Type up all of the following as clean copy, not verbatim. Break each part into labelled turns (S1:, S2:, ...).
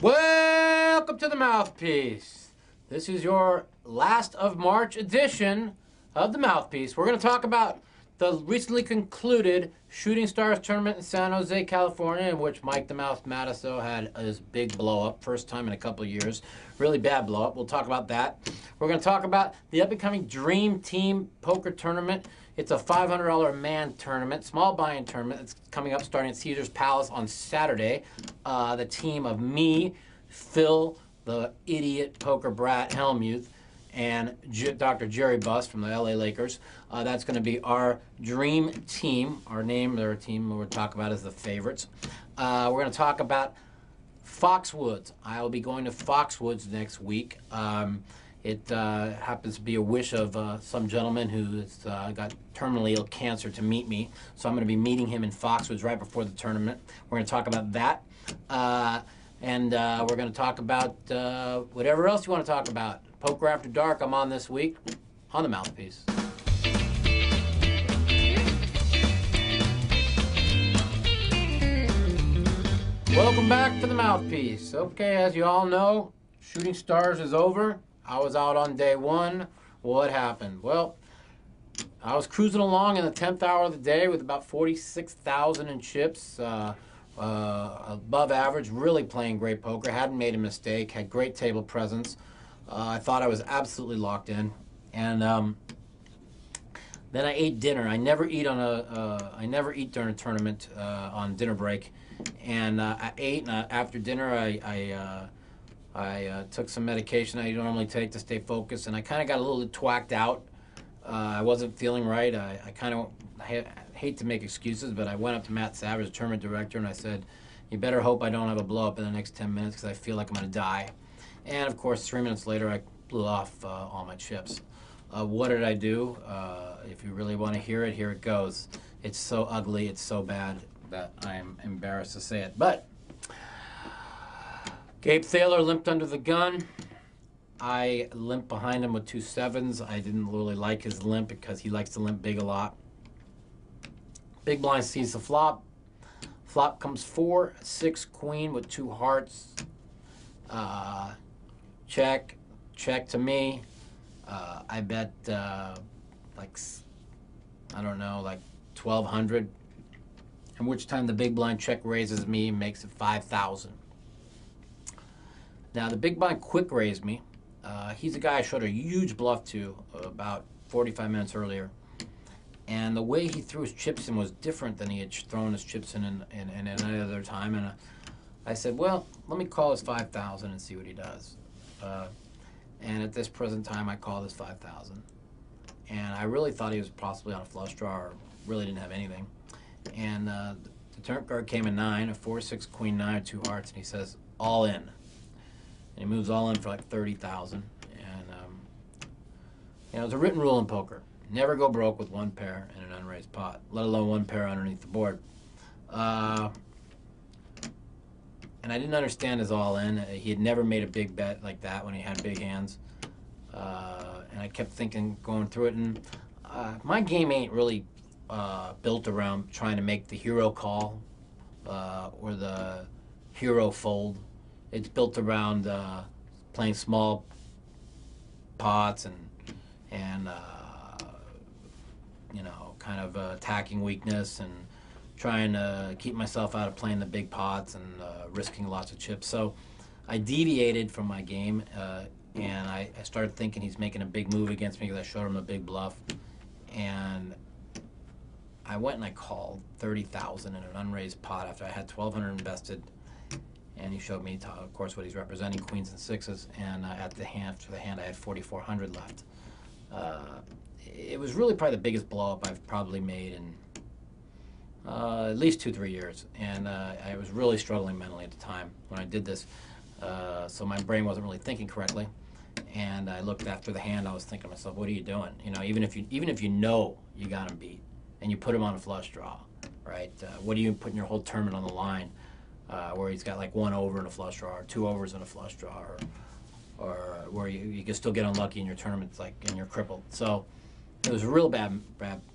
S1: Welcome to the Mouthpiece. This is your last of March edition of the Mouthpiece. We're going to talk about the recently concluded Shooting Stars tournament in San Jose, California, in which Mike the Mouth Matusow had his big blow-up, first time in a couple of years. Really bad blow-up. We'll talk about that. We're going to talk about the up-and-coming Dream Team Poker Tournament. It's a $500 man tournament, small buy-in tournament. It's coming up starting at Caesar's Palace on Saturday. The team of me, Phil, the idiot poker brat Helmuth, and Dr. Jerry Buss from the LA Lakers. That's going to be our dream team. Our team we're talking about is the favorites. We're going to talk about Foxwoods. I will be going to Foxwoods next week. It happens to be a wish of some gentleman who's got terminally ill cancer to meet me. So I'm going to be meeting him in Foxwoods right before the tournament. We're going to talk about that. And we're going to talk about whatever else you want to talk about. Poker After Dark, I'm on this week on the Mouthpiece. Welcome back to the Mouthpiece. Okay, as you all know, Shooting Stars is over. I was out on day one. What happened? Well, I was cruising along in the 10th hour of the day with about 46,000 in chips. Above average, really playing great poker, hadn't made a mistake, had great table presence. I thought I was absolutely locked in, and then I ate dinner. I never eat during a tournament on dinner break, and I ate. And after dinner, I took some medication I normally take to stay focused, and I kind of got a little twacked out. I wasn't feeling right. I hate to make excuses, but I went up to Matt Savage, the tournament director, and I said, "You better hope I don't have a blow up in the next 10 minutes because I feel like I'm going to die." And of course, 3 minutes later, I blew off all my chips. What did I do? If you really want to hear it, here it goes. It's so ugly, it's so bad that I'm embarrassed to say it. But Gabe Thaler limped under the gun. I limped behind him with 2 sevens. I didn't really like his limp because he likes to limp big a lot. Big blind sees the flop. Flop comes 4, 6, queen with 2 hearts. Check to me. I bet like 1,200. In which time the big blind check raises me, makes it 5,000. Now the big blind quick raised me. He's a guy I showed a huge bluff to about 45 minutes earlier. And the way he threw his chips in was different than he had thrown his chips in any other time. And I said, well, let me call his 5,000 and see what he does. And at this present time, I called his 5,000. And I really thought he was possibly on a flush draw or really didn't have anything. And the turn card came in 9, a 4, 6, queen, 9, 2 hearts, and he says, all in. And he moves all in for like 30,000. And it's a written rule in poker. Never go broke with 1 pair in an unraised pot, let alone 1 pair underneath the board. And I didn't understand his all-in. He had never made a big bet like that when he had big hands. And I kept thinking, going through it, and my game ain't really built around trying to make the hero call or the hero fold. It's built around playing small pots and kind of attacking weakness and trying to keep myself out of playing the big pots and risking lots of chips. So I deviated from my game, and I started thinking he's making a big move against me because I showed him a big bluff. And I went and I called 30,000 in an unraised pot after I had 1,200 invested. And he showed me, of course, what he's representing, queens and sixes. And after the hand, I had 4,400 left. It was really probably the biggest blow-up I've probably made in at least 2-3 years, and I was really struggling mentally at the time when I did this, so my brain wasn't really thinking correctly. And I looked after the hand. I was thinking to myself, "What are you doing? Even if you know you got him beat, and you put him on a flush draw, right? What are you putting your whole tournament on the line, where he's got like 1 over in a flush draw, or 2 overs in a flush draw, or where you can still get unlucky in your tournaments, and you're crippled." So it was a real bad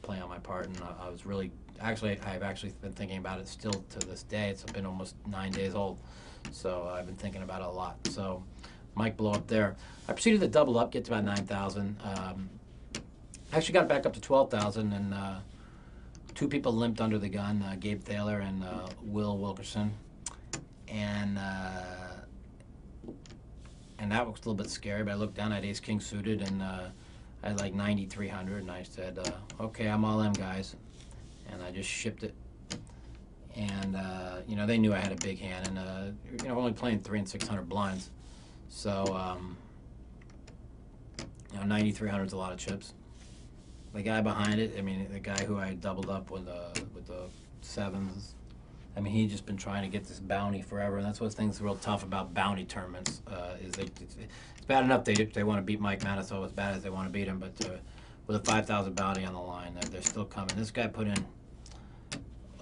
S1: play on my part, and I was really. I've actually been thinking about it still to this day. It's been almost 9 days old. So I've been thinking about it a lot. So might blow up there. I proceeded to double up, get to about 9,000. I actually got back up to 12,000, and two people limped under the gun, Gabe Thaler and Will Wilkerson. And that was a little bit scary, but I looked down, I had ace king suited, and I had like 9,300, and I said, okay, I'm all in, guys. And I just shipped it. And you know, they knew I had a big hand, and you know, only playing 300 and 600 blinds, so you know, 9,300 is a lot of chips. The guy behind it, I mean, the guy who I doubled up with the sevens, I mean, he's just been trying to get this bounty forever, and that's what things real tough about bounty tournaments. Is it's bad enough they want to beat Mike Matusow as bad as they want to beat him, but with a 5,000 bounty on the line, they're still coming. This guy put in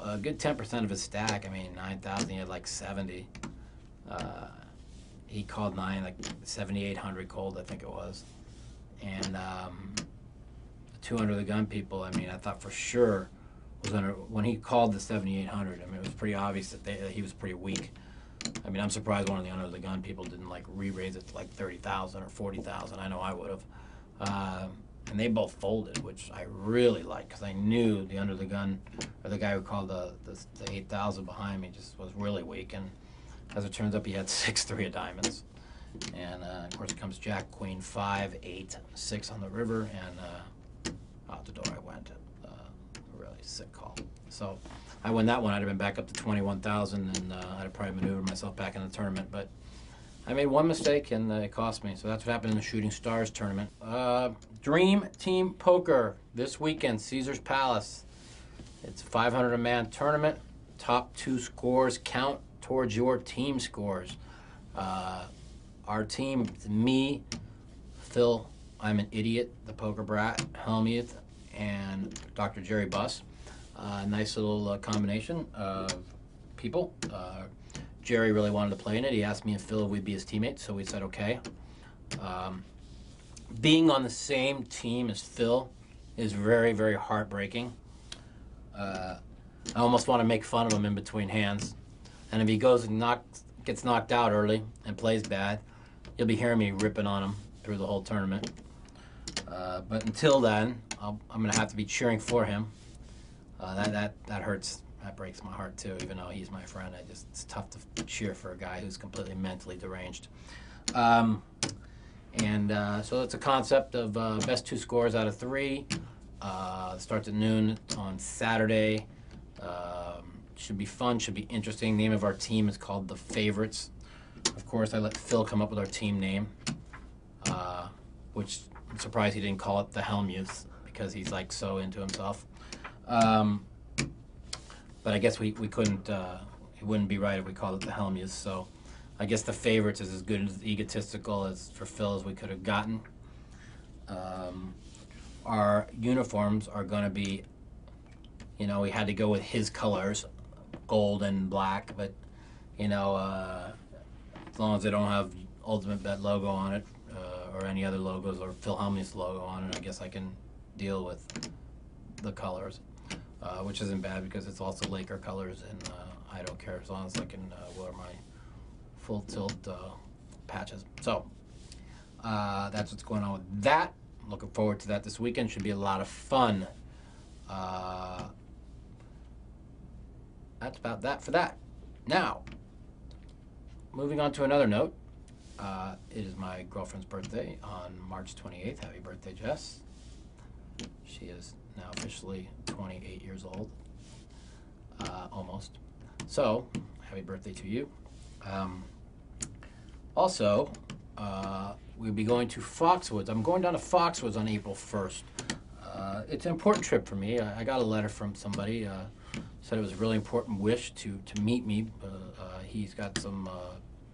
S1: a good 10% of his stack. I mean, 9,000, he had like 70. He called 9, like 7,800 cold, I think it was. And 200 of the gun people, I mean, I thought for sure was under, when he called the 7,800, I mean, it was pretty obvious that he was pretty weak. I mean, I'm surprised one of the under the gun people didn't like re-raise it to like 30,000 or 40,000. I know I would have. And they both folded, which I really liked, because I knew the under the gun, or the guy who called the 8,000 behind me, just was really weak. And as it turns up, he had 6-3 of diamonds. And of course, it comes Jack, Queen, 5, 8, 6 on the river, and out the door I went. Really sick call. So I won that one. I'd have been back up to 21,000, and I'd have probably maneuvered myself back in the tournament. But I made one mistake, and it cost me. So that's what happened in the Shooting Stars tournament. Dream Team Poker this weekend, Caesars Palace. It's a 500-man tournament. Top 2 scores count towards your team scores. Our team, me, Phil, I'm an idiot, the poker brat, Helmuth, and Dr. Jerry Buss. Nice little combination of people. Jerry really wanted to play in it. He asked me and Phil if we'd be his teammates, so we said okay. Being on the same team as Phil is very, very heartbreaking. I almost want to make fun of him in between hands. And if he goes and gets knocked out early and plays bad, you'll be hearing me ripping on him through the whole tournament. But until then, I'm going to have to be cheering for him. That hurts. That breaks my heart too, even though he's my friend. It's tough to cheer for a guy who's completely mentally deranged. So it's a concept of best 2 scores out of 3. Starts at noon on Saturday. Should be fun, should be interesting. The name of our team is called The Favorites. Of course, I let Phil come up with our team name, which I'm surprised he didn't call it the Helmuths, because he's like so into himself. But I guess we couldn't, it wouldn't be right if we called it the Helmuths, so I guess The Favorites is as good as egotistical as for Phil as we could have gotten. Our uniforms are going to be, you know, we had to go with his colors, gold and black, but, you know, as long as they don't have Ultimate Bet logo on it, or any other logos, or Phil Helmuth's logo on it, I guess I can deal with the colors, which isn't bad because it's also Laker colors, and I don't care as long as I can wear my full tilt patches. So that's what's going on with that. Looking forward to that this weekend. Should be a lot of fun. That's about that for that. Now, moving on to another note. It is my girlfriend's birthday on March 28th. Happy birthday, Jess. She is now officially 28 years old. Almost. So, happy birthday to you. Also, we'll be going to Foxwoods. I'm going down to Foxwoods on April 1st. It's an important trip for me. I got a letter from somebody. Said it was a really important wish to meet me. He's got some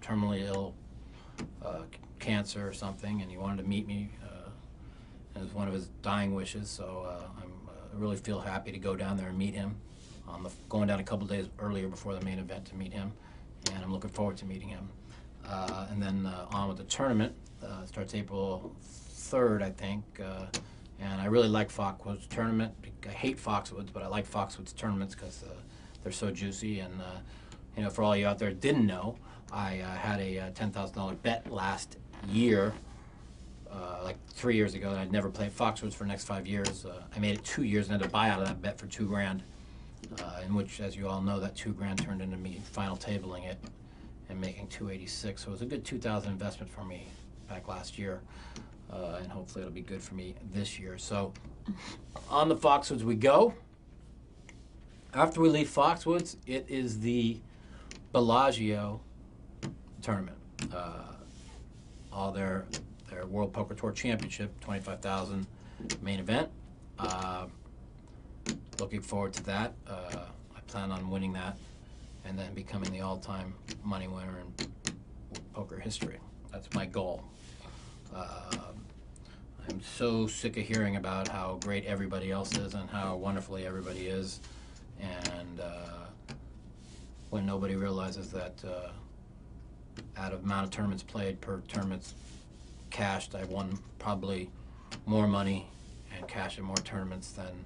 S1: terminally ill cancer or something, and he wanted to meet me. It was one of his dying wishes, so I really feel happy to go down there and meet him. Going down a couple days earlier before the main event to meet him, and I'm looking forward to meeting him. And then on with the tournament. Starts April 3rd, I think. And I really like Foxwoods tournament. I hate Foxwoods, but I like Foxwoods tournaments because they're so juicy. And for all you out there that didn't know, I had a $10,000 bet last year, like 3 years ago, that I'd never play Foxwoods for the next 5 years. I made it 2 years and had to buy out of that bet for $2,000, in which, as you all know, that $2,000 turned into me final tabling it and making $286. So it was a good $2,000 investment for me back last year, and hopefully it'll be good for me this year. So on the Foxwoods we go. After we leave Foxwoods, it is the Bellagio tournament. All their World Poker Tour Championship, $25,000 main event. Looking forward to that. I plan on winning that and then becoming the all-time money winner in poker history. That's my goal. I'm so sick of hearing about how great everybody else is and how wonderfully everybody is, and when nobody realizes that out of the amount of tournaments played per tournaments cashed, I won probably more money and cashed in more tournaments than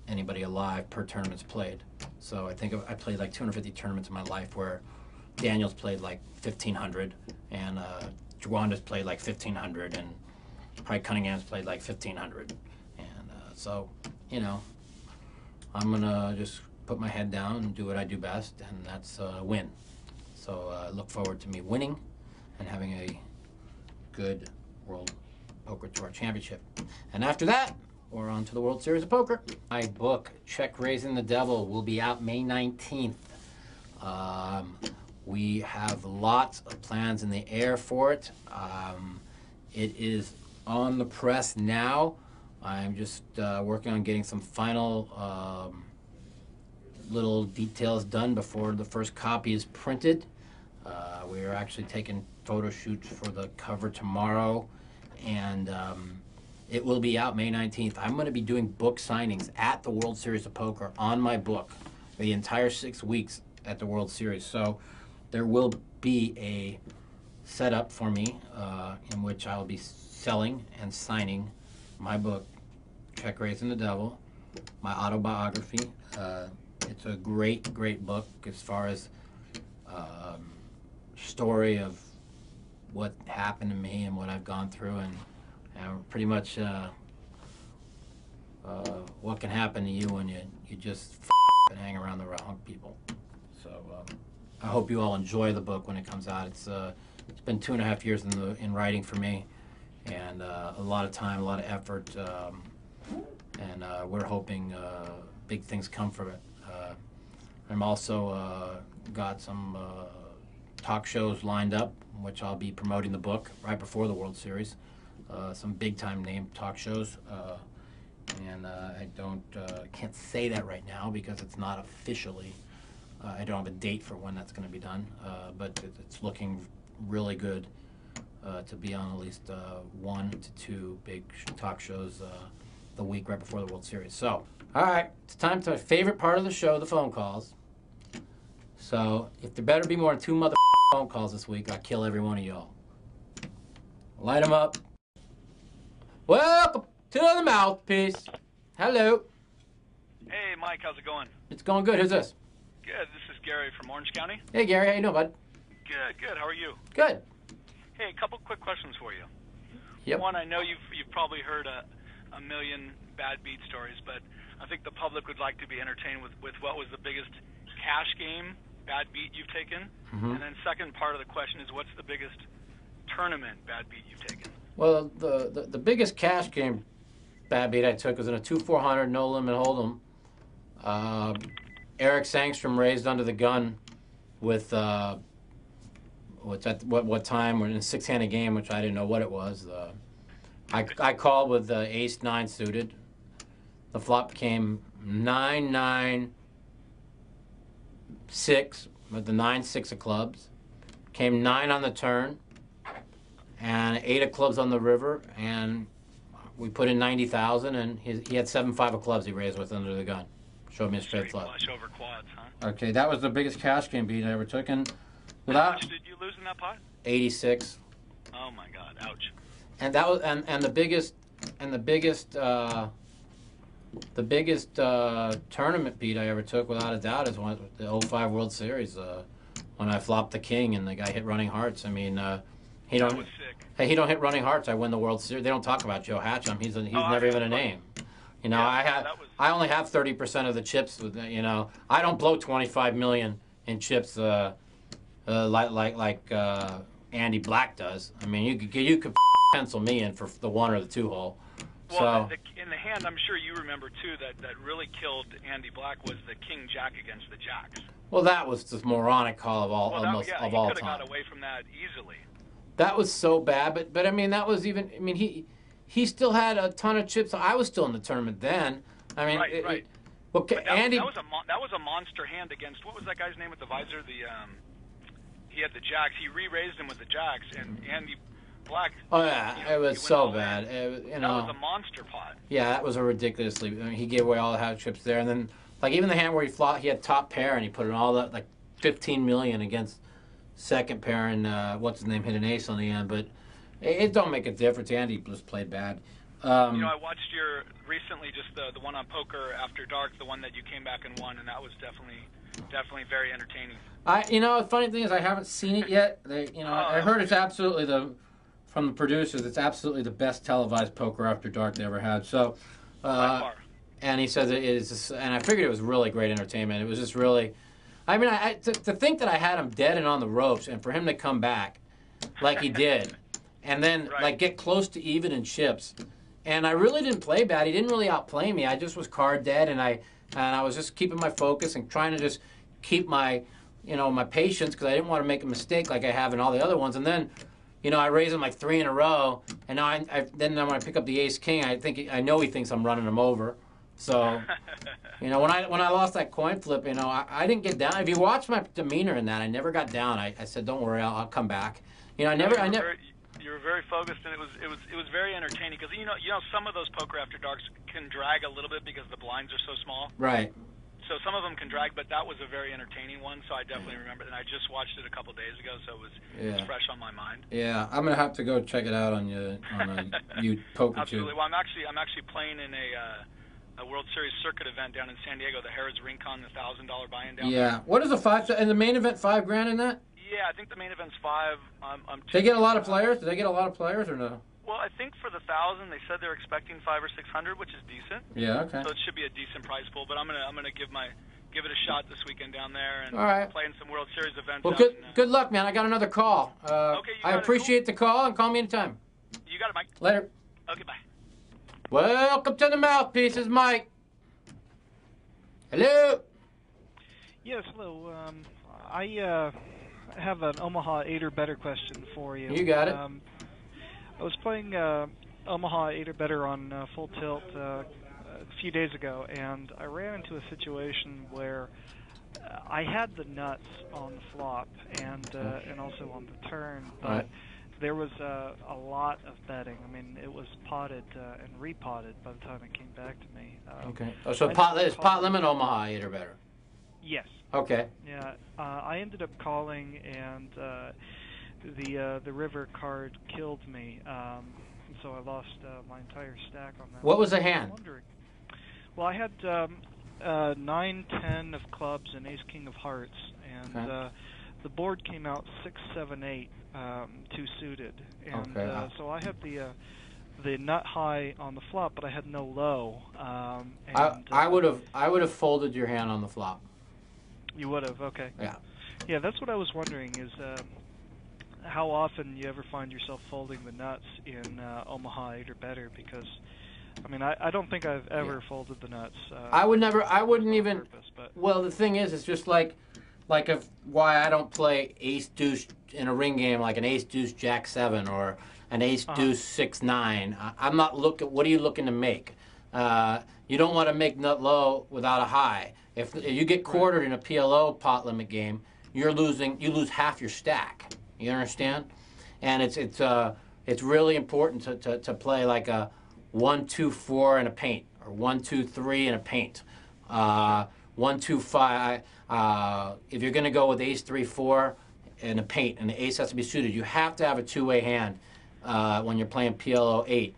S1: anybody alive per tournaments played. So I think I played like 250 tournaments in my life, where Daniel's played like 1,500 and Jawanda's played like 1,500 and probably Cunningham's played like 1,500. And so, I'm gonna just put my head down and do what I do best, and that's win. So I look forward to me winning and having a good World Poker Tour Championship. And after that, we're on to the World Series of Poker. My book, Check Raising the Devil, will be out May 19th. We have lots of plans in the air for it. It is on the press now. I'm just working on getting some final little details done before the first copy is printed. We are actually taking photo shoots for the cover tomorrow, and it will be out May 19th. I'm going to be doing book signings at the World Series of Poker on my book for the entire 6 weeks at the World Series. So there will be a setup for me in which I will be selling and signing my book, Check Raising the Devil, my autobiography. It's a great, great book as far as story of what happened to me and what I've gone through, and pretty much what can happen to you when you just and hang around the wrong people. So I hope you all enjoy the book when it comes out. It's been 2.5 years in writing for me, and a lot of time, a lot of effort, and we're hoping big things come from it. I'm also got some talk shows lined up, in which I'll be promoting the book right before the World Series. Some big-time name talk shows, and I can't say that right now because it's not officially. I don't have a date for when that's going to be done, but it's looking really good to be on at least 1 to 2 big talk shows the week right before the World Series. So, all right, it's time to my favorite part of the show, the phone calls. So, if there better be more than 2 mother phone calls this week, I'll kill every one of y'all. Light them up. Welcome to the Mouthpiece. Hello.
S2: Hey, Mike, how's it going?
S1: It's going good. Who's this?
S2: Good. This is Gary from Orange County.
S1: Hey, Gary. How you doing, bud?
S2: Good, good. How are you?
S1: Good.
S2: Hey, a couple quick questions for you.
S1: Yep.
S2: One, I know you've probably heard a million bad beat stories, but I think the public would like to be entertained with what was the biggest cash game bad beat you've taken.
S1: Mm-hmm.
S2: And then second part of the question is, what's the biggest tournament bad beat you've taken?
S1: Well, the biggest cash game bad beat I took was in a 2-400 no limit hold'em. Eric Sangstrom raised under the gun with what time? We're in a 6-handed game, which I didn't know what it was. I called with ace-9 suited. The flop became 9-9-6 with the 9-6 of clubs. Came 9 on the turn and 8 of clubs on the river, and we put in 90,000, and he had 7-5 of clubs he raised with under the gun. Showed me a straight flop.
S2: Flush over quads, huh?
S1: Okay, that was the biggest cash game beat I ever took, and
S2: How much did you lose in that pot?
S1: 86.
S2: Oh my God! Ouch.
S1: And that was and the biggest The biggest tournament beat I ever took, without a doubt, is the '05 World Series when I flopped the king and the guy hit running hearts. I mean, he
S2: That
S1: don't.
S2: was sick.
S1: Hey, he don't hit running hearts. I win the World Series. They don't talk about Joe Hatcham. He's never even a name. You know,
S2: Yeah,
S1: I only have 30% of the chips. You know, I don't blow 25 million in chips like Andy Black does. I mean, you could pencil me in for the 1 or the 2 hole.
S2: Well,
S1: So
S2: in the hand, I'm sure you remember too that really killed Andy Black was the King Jack against the Jacks.
S1: well, that was the moronic call of all
S2: Well,
S1: almost
S2: he
S1: of all
S2: could have
S1: time.
S2: got away from that easily.
S1: That was so bad, but I mean that was even. I mean he still had a ton of chips. I was still in the tournament then. I mean,
S2: Right.
S1: Well,
S2: But
S1: Andy.
S2: that was a monster hand against, what was that guy's name with the visor? He had the Jacks. He re-raised him with the Jacks, and Andy Black.
S1: Oh yeah, it was so bad.
S2: That was a monster pot.
S1: Yeah, that was a ridiculously. I mean, he gave away all the half chips there, and then like even the hand where he had top pair and he put in all that like 15 million against second pair, and what's his name hit an ace on the end, but it don't make a difference. Andy just played bad.
S2: I watched your recently just the one on Poker After Dark, the one that you came back and won, and that was definitely very entertaining.
S1: The funny thing is I haven't seen it yet. I heard it's absolutely from the producers, it's absolutely the best televised Poker After Dark they ever had. So,
S2: By far.
S1: and he says it is, and I figured it was really great entertainment. It was just really, I mean, to think that I had him dead and on the ropes, and for him to come back like he did, and then like get close to even in chips, and I really didn't play bad. He didn't really outplay me. I just was card dead, and I was just keeping my focus and trying to just keep my, my patience because I didn't want to make a mistake like I have in all the other ones, and then. I raise him like 3 in a row, and now then when I pick up the ace king, I know he thinks I'm running him over. So, when I lost that coin flip, I didn't get down. If you watch my demeanor in that, I never got down. I said, "Don't worry, I'll come back." I never.
S2: You were very focused, and it was very entertaining because some of those Poker After Darks can drag a little bit because the blinds are so small.
S1: Right.
S2: So some of them can drag, but that was a very entertaining one. So I definitely remember it, and I just watched it a couple days ago, so it was fresh on my mind.
S1: Yeah, I'm gonna have to go check it out on you Poker
S2: Absolutely.
S1: Tube.
S2: Well, I'm actually playing in a World Series circuit event down in San Diego, the Harrah's Rincon, the $1,000 buy-in down there.
S1: Yeah. What is and the main event $5,000 in that?
S2: Yeah, I think the main event's $5.
S1: They get a lot of players. Do they get a lot of players or no?
S2: Well, I think for the 1,000, they said they're expecting 500 or 600, which is decent.
S1: Yeah, okay.
S2: So it should be a decent prize pool. But I'm gonna give it a shot this weekend down there and
S1: all right.
S2: play in some World Series events.
S1: Well, good luck, man. I got another call.
S2: Okay,
S1: I appreciate the call, and call me anytime.
S2: You got it, Mike.
S1: Later.
S2: Okay, bye.
S1: Welcome to the Mouthpieces, Mike. Hello.
S3: Yes, hello. I have an Omaha 8 or better question for you.
S1: You got it.
S3: I was playing Omaha 8 or better on full tilt a few days ago, and I ran into a situation where I had the nuts on the flop and also on the turn, but
S1: right.
S3: There was a lot of betting. I mean, it was potted and repotted by the time it came back to me.
S1: Okay. So pot limit Omaha 8 or better.
S3: Yes.
S1: Okay.
S3: Yeah, I ended up calling, and the river card killed me, so I lost my entire stack on that.
S1: What was the hand?
S3: I'm wondering. Well, I had 9-10 of clubs and ace king of hearts, and
S1: okay.
S3: The board came out 6-7-8, 2 suited, and
S1: okay.
S3: so I had the nut high on the flop, but I had no low.
S1: I would have folded your hand on the flop.
S3: You would have, okay.
S1: Yeah.
S3: Yeah, that's what I was wondering is how often you ever find yourself folding the nuts in Omaha 8 or better, because, I mean, I don't think I've ever folded the nuts.
S1: I wouldn't even,
S3: purpose, but.
S1: Well, the thing is, it's just like why I don't play ace deuce in a ring game like an ace deuce jack 7 or an ace deuce 6-9. I'm not looking, what are you looking to make? You don't want to make nut low without a high. If you get quartered in a PLO pot limit game, you lose half your stack. You understand? And it's really important to play like a 1-2-4 in a paint or 1-2-3 in a paint. 1-2-5. If you're going to go with ace 3-4 in a paint and the ace has to be suited, you have to have a two-way hand when you're playing PLO 8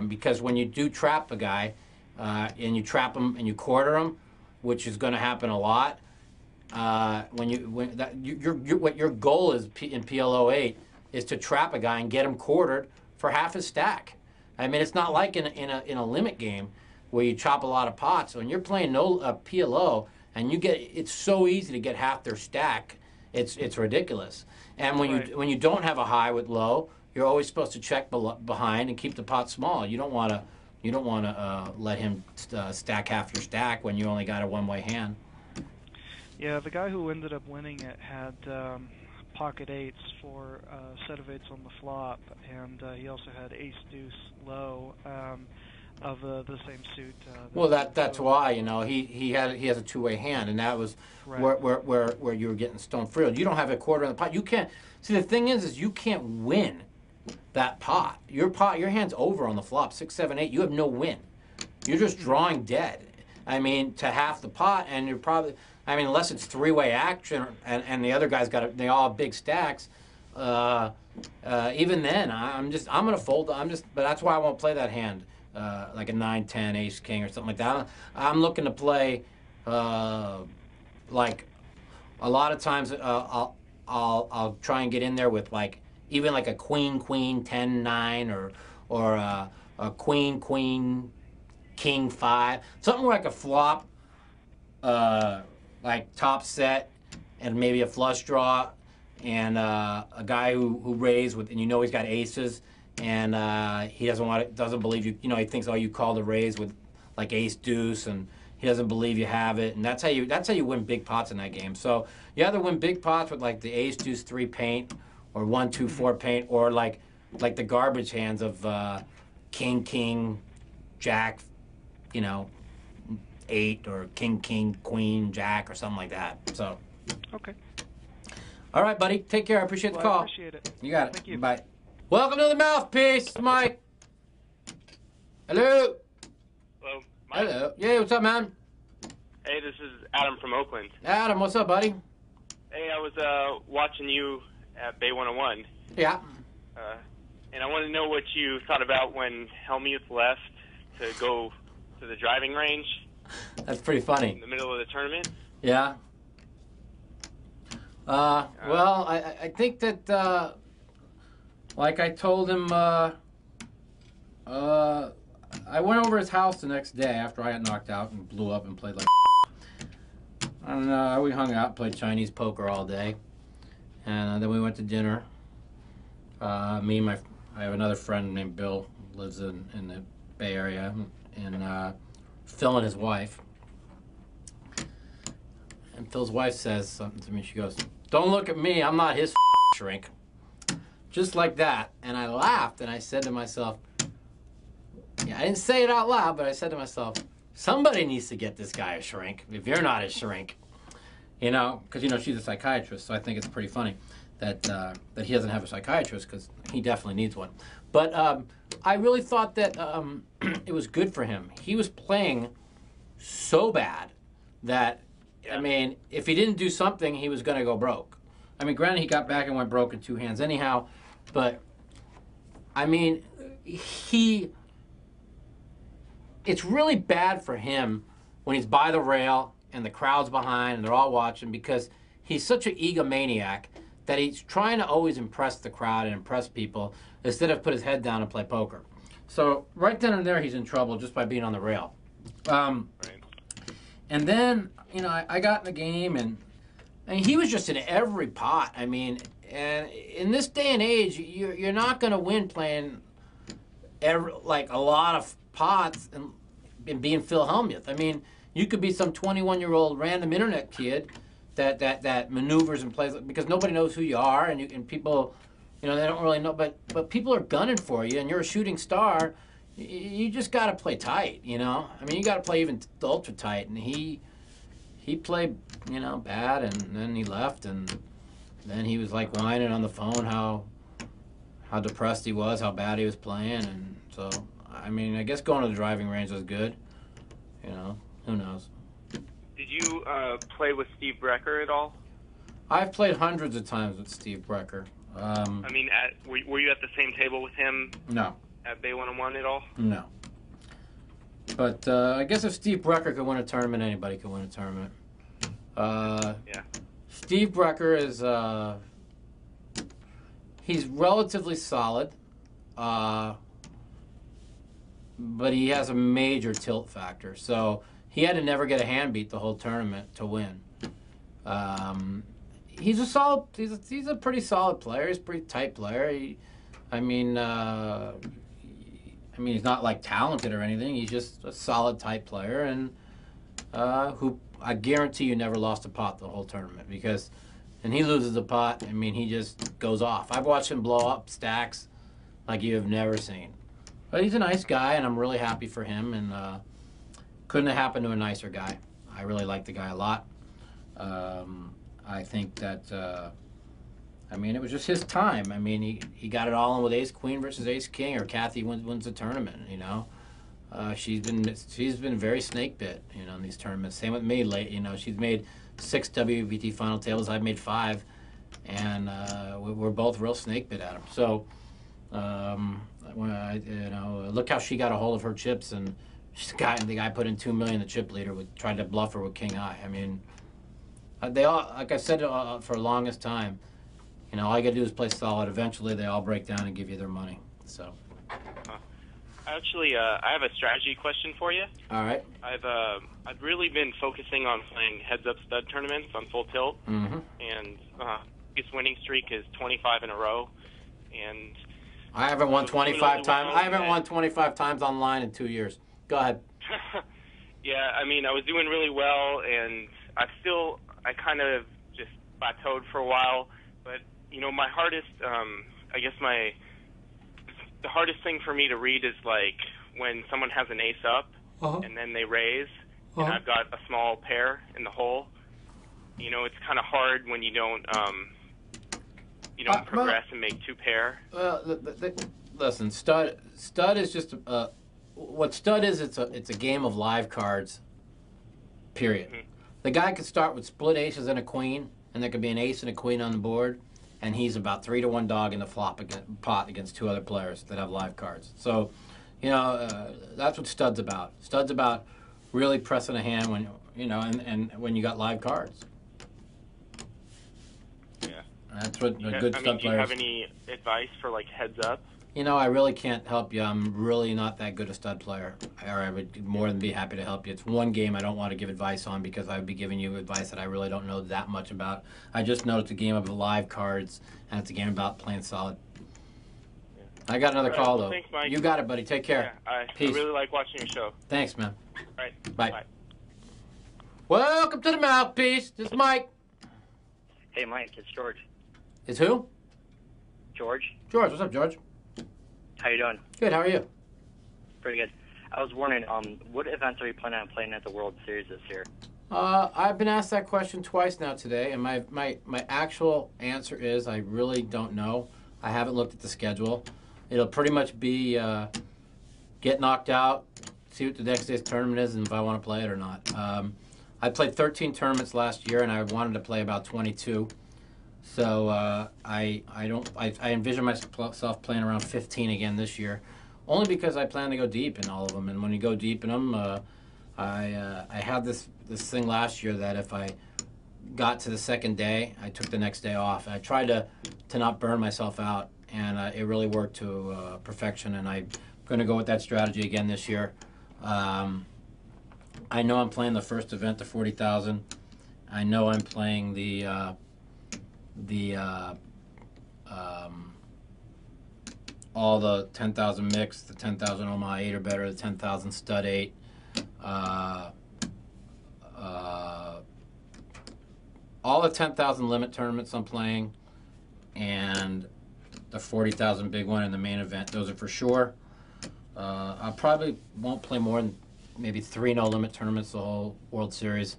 S1: because when you do trap a guy, and you trap them and you quarter them, which is going to happen a lot. What your goal is in PL08 is to trap a guy and get him quartered for half his stack. I mean, it's not like in a limit game where you chop a lot of pots. When you're playing PLO and it's so easy to get half their stack. It's ridiculous. And when you don't have a high with low, you're always supposed to check behind and keep the pot small. You don't want to let him stack half your stack when you only got a one-way hand.
S3: Yeah, the guy who ended up winning it had pocket eights for a set of eights on the flop, and he also had ace deuce low of the same suit.
S1: Well, that's why he has a two-way hand, and that was where you were getting stone frilled. You don't have a quarter in the pot. You can't see. The thing is you can't win that pot. Your hand's over on the flop 6, 7, 8. You have no win. You're just drawing dead. I mean, to half the pot, and you're probably. I mean, unless it's three-way action, and the other guys they all have big stacks. Even then, I'm gonna fold. But that's why I won't play that hand. Like a 9, 10, ace, king, or something like that. I'm looking to play, like, a lot of times I'll try and get in there with even like a queen, queen, 10, 9, or a queen, queen, king, 5, something like a flop, like top set, and maybe a flush draw, and a guy who raised with, and he's got aces. And he doesn't believe you. He thinks, you call the raise with like ace deuce, and he doesn't believe you have it. And that's how you win big pots in that game. So you either win big pots with like the ace deuce 3 paint, or 1, 2, 4 paint, or like the garbage hands of king, king, jack, 8, or king, king, queen, jack, or something like that. So.
S3: Okay.
S1: All right, buddy. Take care. I appreciate the call.
S3: I appreciate it.
S1: You got it.
S3: Thank you.
S1: Bye. Welcome to the Mouthpiece, Mike. Hello.
S4: Hello, Mike.
S1: Hello. Yeah, what's up, man?
S4: Hey, this is Adam from Oakland.
S1: Adam, what's up, buddy?
S4: Hey, I was watching you at Bay 101.
S1: Yeah.
S4: And I wanted to know what you thought about when Helmuth left to go to the driving range.
S1: That's pretty funny.
S4: In the middle of the tournament.
S1: Yeah. Well, I think that, like I told him, I went over his house the next day after I got knocked out and blew up and played like and we hung out, played Chinese poker all day, and then we went to dinner. I have another friend named Bill, lives in the Bay Area, and Phil and his wife. And Phil's wife says something to me. She goes, "Don't look at me, I'm not his shrink." Just like that. And I laughed, and I said to myself, I didn't say it out loud, but I said to myself, somebody needs to get this guy a shrink if you're not his shrink. Because, she's a psychiatrist, so I think it's pretty funny that he doesn't have a psychiatrist, because he definitely needs one. But I really thought that it was good for him. He was playing so bad that, if he didn't do something, he was going to go broke. Granted, he got back and went broke in 2 hands anyhow, but, it's really bad for him when he's by the rail and the crowd's behind and they're all watching, because he's such an egomaniac that he's trying to always impress the crowd and impress people instead of put his head down and play poker. So right then and there, he's in trouble just by being on the rail. And then, I got in the game, and he was just in every pot. And in this day and age, you're not going to win playing a lot of pots and being Phil Hellmuth. You could be some 21-year-old random internet kid that maneuvers and plays, because nobody knows who you are, and people, they don't really know. But people are gunning for you, and you're a shooting star. You just got to play tight, you got to play even ultra tight. And he played, bad, and then he left, and then he was whining on the phone how depressed he was, how bad he was playing, and so I guess going to the driving range was good. Who knows?
S4: Did you play with Steve Brecker at all?
S1: I've played hundreds of times with Steve Brecker.
S4: Were you at the same table with him?
S1: No.
S4: At Bay 101 at all?
S1: No. But I guess if Steve Brecker could win a tournament, anybody could win a tournament.
S4: Yeah.
S1: Steve Brecker is he's relatively solid, but he has a major tilt factor. So he had to never get a hand beat the whole tournament to win. He's a solid. He's a pretty solid player. He's a pretty tight player. I mean, he's not like talented or anything. He's just a solid type player, and who I guarantee you never lost a pot the whole tournament because, and he loses a pot. I mean, he just goes off. I've watched him blow up stacks like you have never seen. But he's a nice guy, and I'm really happy for him. And couldn't have happened to a nicer guy. I really like the guy a lot. I think that, it was just his time. I mean, he got it all in with Ace Queen versus Ace King, or Kathy wins the tournament. You know, she's been very snake bit. You know, in these tournaments. Same with me. You know, she's made 6 WPT final tables. I've made 5, and we're both real snake bit at them. So, look how she got a hold of her chips, and the guy put in $2 million. The chip leader tried to bluff her with King Eye. I mean. They all, like I said for the longest time, you know, all you got to do is play solid. Eventually, they all break down and give you their money. So.
S4: Actually, I have a strategy question for you.
S1: All right.
S4: I've really been focusing on playing heads-up stud tournaments on full tilt,
S1: mm-hmm.
S4: and his winning streak is 25 in a row. And
S1: I haven't won 25 times. I haven't won 25 times online in 2 years. Go ahead.
S4: Yeah, I mean, I was doing really well, and I kind of just plateaued for a while, but, you know, my hardest, the hardest thing for me to read is, like, when someone has an ace up, and then they raise, and I've got a small pair in the hole. You know, it's kind of hard when you don't progress and make 2 pair.
S1: Listen, stud is just, what stud is, it's a game of live cards, period. Mm-hmm. The guy could start with split aces and a queen, and there could be an ace and a queen on the board, and he's about 3-1 dog in the pot against 2 other players that have live cards. So, you know, that's what stud's about. Stud's about really pressing a hand when and when you got live cards.
S4: Yeah,
S1: that's what a good stud player.
S4: Do you have any advice for like heads up?
S1: You know, I really can't help you. I'm really not that good a stud player, or I would more than be happy to help you. It's one game I don't want to give advice on because I would be giving you advice that I really don't know that much about. I just know it's a game of live cards, and it's a game about playing solid. Yeah. I got another call, though.
S4: Thanks, Mike.
S1: You got it, buddy. Take care.
S4: Yeah,
S1: Peace.
S4: I really like watching your show.
S1: Thanks, man.
S4: All right.
S1: Bye. Welcome to the Mouthpiece. This is Mike.
S5: Hey, Mike. It's George.
S1: It's who?
S5: George.
S1: George. What's up, George?
S5: How you doing?
S1: Good. How are you?
S5: Pretty good. I was wondering, what events are you planning on playing at the World Series this year?
S1: I've been asked that question twice now today, and my actual answer is I really don't know. I haven't looked at the schedule. It'll pretty much be get knocked out, see what the next day's tournament is, and if I want to play it or not. I played 13 tournaments last year, and I wanted to play about 22. So I envision myself playing around 15 again this year, only because I plan to go deep in all of them. And when you go deep in them, I had this thing last year that if I got to the second day, I took the next day off. I tried to not burn myself out, and it really worked to perfection. And I'm going to go with that strategy again this year. I know I'm playing the first event, the 40,000. I know I'm playing all the 10,000 mix, the 10,000 Omaha 8 or better, the 10,000 stud 8, all the 10,000 limit tournaments I'm playing, and the 40,000 big one in the main event. Those are for sure. I probably won't play more than maybe 3 no limit tournaments the whole World Series.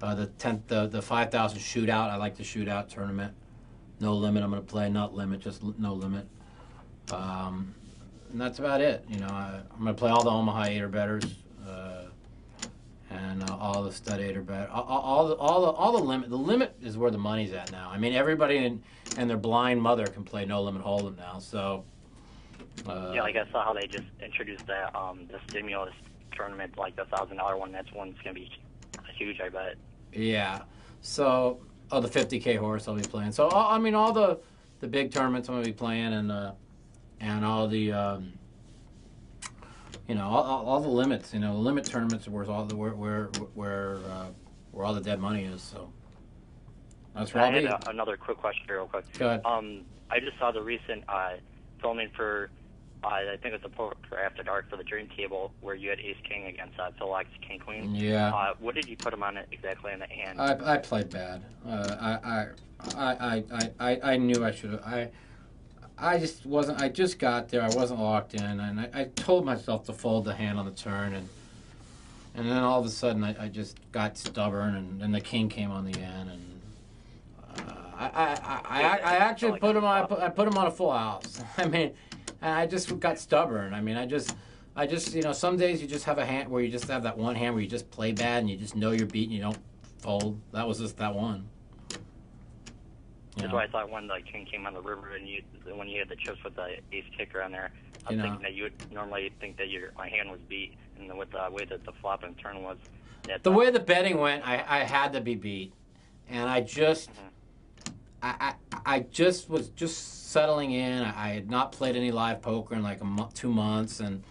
S1: The 5,000 shootout, I like the shootout tournament. No limit, I'm going to play, not limit, just no limit. And that's about it. You know, I'm going to play all the Omaha 8 or betters, and all the stud 8 or better. All the limit. The limit is where the money's at now. I mean, everybody and their blind mother can play no limit hold'em now. So.
S5: Yeah, like I saw how they just introduced that the stimulus tournament, like the $1,000 one. That's one's gonna be huge, I bet.
S1: Yeah. So, the 50K horse I'll be playing. So, I mean, all the big tournaments I'm gonna be playing, and all the all the limits. The limit tournaments where all the where all the dead money is. So that's where I'll be.
S5: I had another quick question here, real quick.
S1: Go ahead.
S5: I just saw the recent filming for. I think it's a poker after dark for the Dream Table where you had Ace King against Phil X King Queen.
S1: Yeah.
S5: What did you put him on it exactly in the hand?
S1: I played bad. I knew I should have. I just wasn't. I just got there. I wasn't locked in, and I told myself to fold the hand on the turn, and then all of a sudden I just got stubborn, and then the king came on the end, and I actually put him on. I put him on a full house. I mean. And I just got stubborn. I mean, I just, some days you just have a hand where you just have that one hand where you just play bad and you just know you're beaten, you don't fold. That was just that one.
S5: That's why I thought when the king came on the river and when you had the chips with the ace kicker on there, I was thinking that you would normally think that my hand was beat, and with the way that the flop and turn was.
S1: The way the betting went, I had to be beat, and I just. I just was settling in. I had not played any live poker in like 2 months, and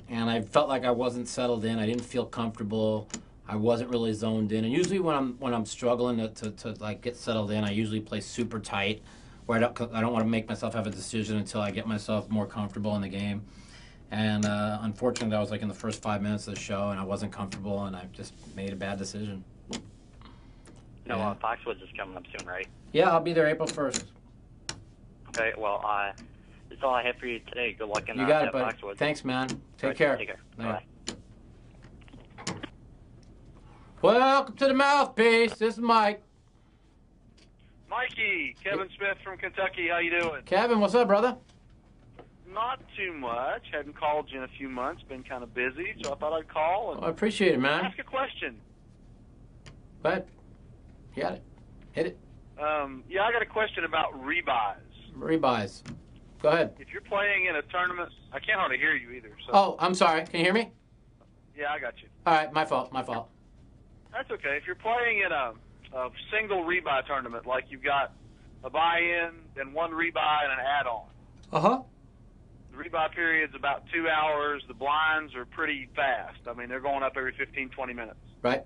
S1: I felt like I wasn't settled in. I didn't feel comfortable. I wasn't really zoned in. And usually when I'm struggling to like get settled in, I usually play super tight, where I don't want to make myself have a decision until I get myself more comfortable in the game. And unfortunately, I was like in the first 5 minutes of the show, and I wasn't comfortable, and I just made a bad decision.
S5: No, Foxwoods is coming up soon, right?
S1: Yeah, I'll be there April 1st.
S5: Okay, well, that's all I have for you today. Good luck in
S1: You got it, buddy.
S5: Foxwoods.
S1: Thanks, man. Take care.
S5: Take care.
S1: Bye. Welcome to the Mouthpiece. This is Mike.
S6: Mikey, Kevin Smith from Kentucky. How you doing?
S1: Kevin, what's up, brother?
S6: Not too much. Hadn't called you in a few months. Been kind of busy, so I thought I'd call and
S1: I appreciate it, man.
S6: ask a question.
S1: Go ahead. You got it. Hit it.
S6: Yeah, I got a question about rebuys.
S1: Rebuys. Go ahead.
S6: If you're playing in a tournament, I can't hardly hear you either. So.
S1: Oh, I'm sorry. Can you hear me?
S6: Yeah, I got you.
S1: All right, my fault.
S6: That's okay. If you're playing in a single rebuy tournament, like you've got a buy-in, then one rebuy and an add-on.
S1: Uh-huh.
S6: The rebuy period's about 2 hours. The blinds are pretty fast. I mean, they're going up every 15, 20 minutes.
S1: Right.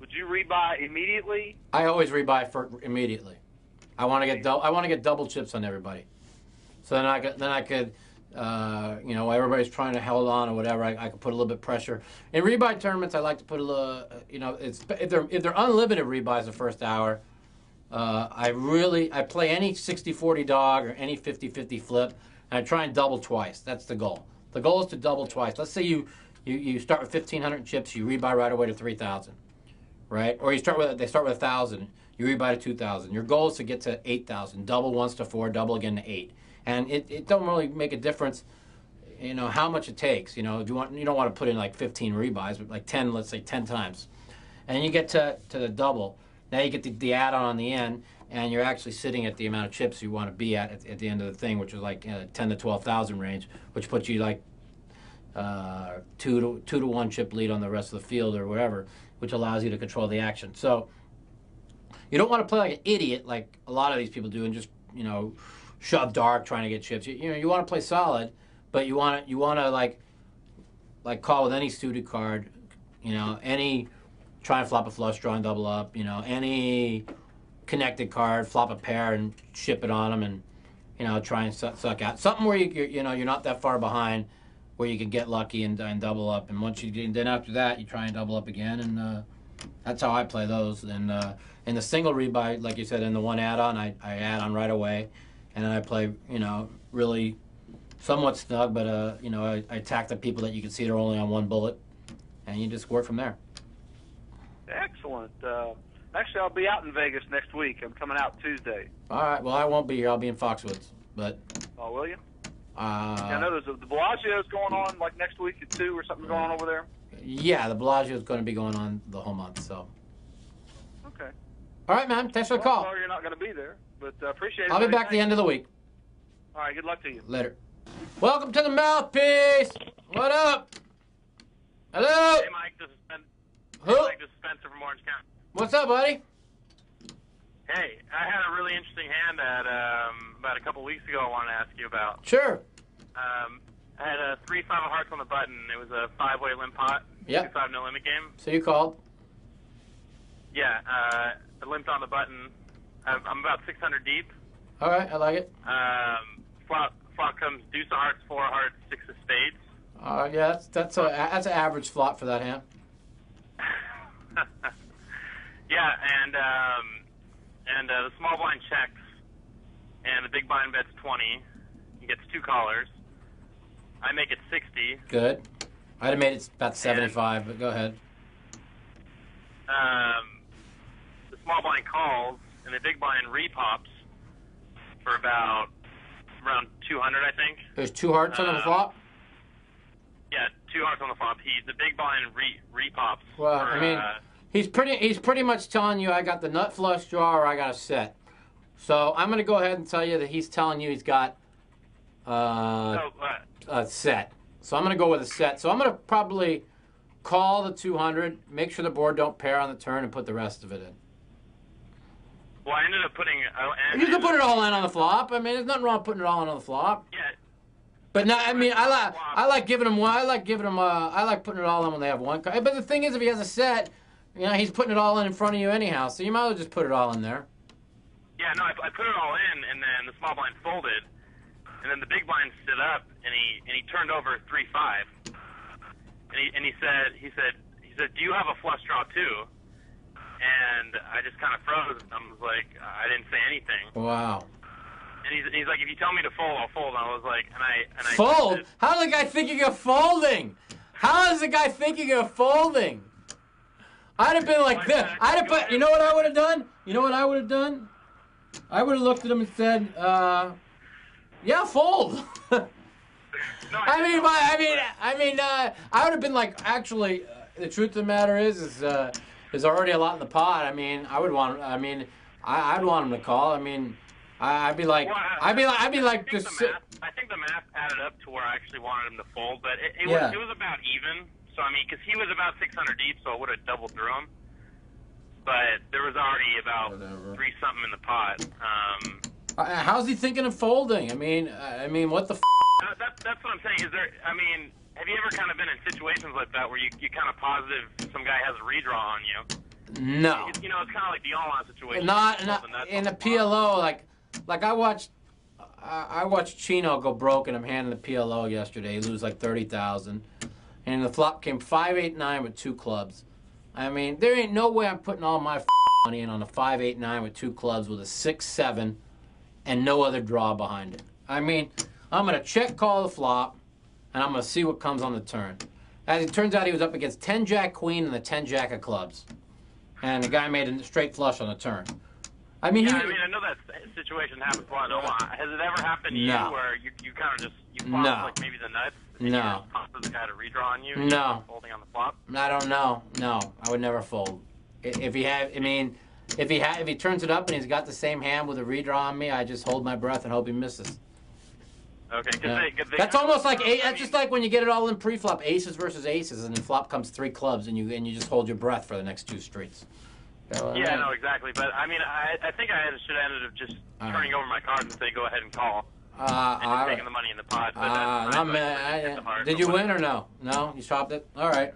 S6: Would you rebuy immediately?
S1: I always rebuy for immediately. I want to get double chips on everybody. So then I could everybody's trying to hold on or whatever. I could put a little bit of pressure. In rebuy tournaments, I like to put a little. If they're unlimited rebuys the first hour, I play any 60-40 dog or any 50-50 flip, and I try and double twice. That's the goal. The goal is to double twice. Let's say you start with 1,500 chips, you rebuy right away to 3,000. Right? Or they start with 1,000, you rebuy to 2,000. Your goal is to get to 8,000. Double once to 4, double again to 8. And it don't really make a difference, how much it takes. You don't want to put in like 15 rebuys, but like 10, let's say 10 times. And you get to the double. Now you get the add-on on the end, and you're actually sitting at the amount of chips you want to be at the end of the thing, which is like 10 to 12,000 range, which puts you like 2 to 1 chip lead on the rest of the field or whatever, which allows you to control the action. So you don't want to play like an idiot like a lot of these people do and just, shove dark trying to get chips. You want to play solid, but you want to like call with any suited card, any try and flop a flush draw and double up, any connected card, flop a pair and ship it on them and, try and suck out. Something where you're not that far behind where you can get lucky and double up. And then after that, you try and double up again, and that's how I play those. And in the single rebuy, like you said, in the one add-on, I add on right away, and then I play, really somewhat snug, but I attack the people that you can see they're only on one bullet, and you just work from there.
S6: Excellent. Actually, I'll be out in Vegas next week. I'm coming out Tuesday.
S1: All right. Well, I won't be here. I'll be in Foxwoods, but.
S6: Oh, will you? I know there's the Bellagio's going on like next week at 2 or something going on over there.
S1: Yeah, the Bellagio's going to be going on the whole month. So.
S6: Okay.
S1: All right, man. Thanks for the call.
S6: Sorry you're not going to be there, but appreciate it.
S1: I'll be back the end of the week.
S6: All right. Good luck to you.
S1: Later. Welcome to the Mouthpiece. What up? Hello.
S4: Hey, Mike. This is
S1: Who?
S4: Mike, this is Spencer from Orange County.
S1: What's up, buddy?
S4: Hey, I had a really interesting hand that about a couple weeks ago I wanted to ask you about.
S1: Sure.
S4: I had a 3-5 of hearts on the button. It was a 5-way limp pot.
S1: Yep.
S4: 2-5 no limit game.
S1: So you called?
S4: Yeah, I limped on the button. I'm about 600 deep.
S1: All right, I like it.
S4: Flop comes deuce of hearts, 4 of hearts, 6 of spades.
S1: Yeah, that's an average flop for that hand.
S4: Yeah, and the small blind checks, and the big blind bets 20. He gets 2 callers. I make it 60.
S1: Good. I'd have made it about 75, but go ahead.
S4: The small blind calls, and the big blind repops for around 200, I think.
S1: There's 2 hearts on the flop?
S4: Yeah, 2 hearts on the flop. The big blind repops.
S1: Well,
S4: for,
S1: I mean, he's pretty much telling you I got the nut flush draw or I got a set. So I'm going to go ahead and tell you that he's telling you he's got a set. So I'm going to go with a set. So I'm going to probably call the 200, make sure the board don't pair on the turn, and put the rest of it in.
S4: Well, I ended up putting...
S1: You can put it all in on the flop. I mean, there's nothing wrong with putting it all in on the flop.
S4: Yeah.
S1: But no, I mean, I like giving them one. I like putting it all in when they have one card. But the thing is, if he has a set, you know, he's putting it all in front of you anyhow. So you might as well just put it all in there.
S4: Yeah, no, I put it all in, and then the small blind folded, and then the big blind stood up, and he turned over 3-5, and he said, do you have a flush draw too? And I just kind of froze. I was like, I didn't say anything.
S1: Wow.
S4: And he's like, if you tell me to fold, I'll fold. And I was like, and I
S1: fold? How does the guy thinking of folding? How is the guy thinking of folding? I'd have been like this. I'd have put. You know what I would have done? You know what I would have done? I would have looked at him and said, "Yeah, fold."
S4: No,
S1: I would have been like, actually, the truth of the matter is there's already a lot in the pot. I mean, I would want. I mean, I'd want him to call. I mean, I'd be like,
S4: well,
S1: I'd be like,
S4: I think the math added up to where I actually wanted him to fold, but it was about even. So I mean, because he was about 600 deep, so I would have doubled through him. But there was already about 3-something in the pot.
S1: How's he thinking of folding? I mean, what the?
S4: That's what I'm saying. Is there? I mean, have you ever kind of been in situations like that where you kind of positive some guy has a redraw on you?
S1: No.
S4: You know, it's kind of like the all-on situation.
S1: Not in the PLO. Like I watched Chino go broke in him handing the PLO yesterday. He lose like 30,000, and the flop came 5-8-9 with 2 clubs. I mean, there ain't no way I'm putting all my money in on a 5-8-9 with 2 clubs with a 6-7 and no other draw behind it. I mean, I'm gonna check call the flop, and I'm gonna see what comes on the turn. As it turns out, he was up against 10 Jack Queen and the 10 Jack of clubs, and the guy made a straight flush on the turn. I mean,
S4: I know that situation happens a lot. Has it ever happened to you where you kind of just flop like maybe the nuts? And you just cause the guy to redraw on you?
S1: No.
S4: Folding on the flop?
S1: I don't know. No, I would never fold. If he turns it up and he's got the same hand with a redraw on me, I just hold my breath and hope he misses.
S4: Okay.
S1: That's almost like that's just like when you get it all in pre-flop, aces versus aces, and the flop comes 3 clubs, and you just hold your breath for the next 2 streets.
S4: Yeah, no, exactly. But I mean, I think I should have ended up just turning over my cards and say, go ahead and call. And just taking the money in the pot. But
S1: did you win or no? No, you chopped it. All right.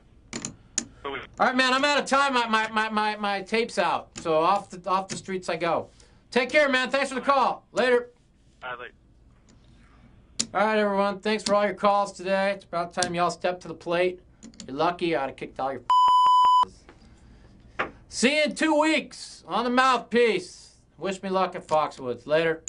S1: All right, man. I'm out of time. My tape's out, so off the streets I go. Take care, man. Thanks for the call. Later.
S4: All right.
S1: All right, everyone. Thanks for all your calls today. It's about time y'all step to the plate. You're lucky. I'd have kicked all your. See you in 2 weeks on the Mouthpiece. Wish me luck at Foxwoods. Later.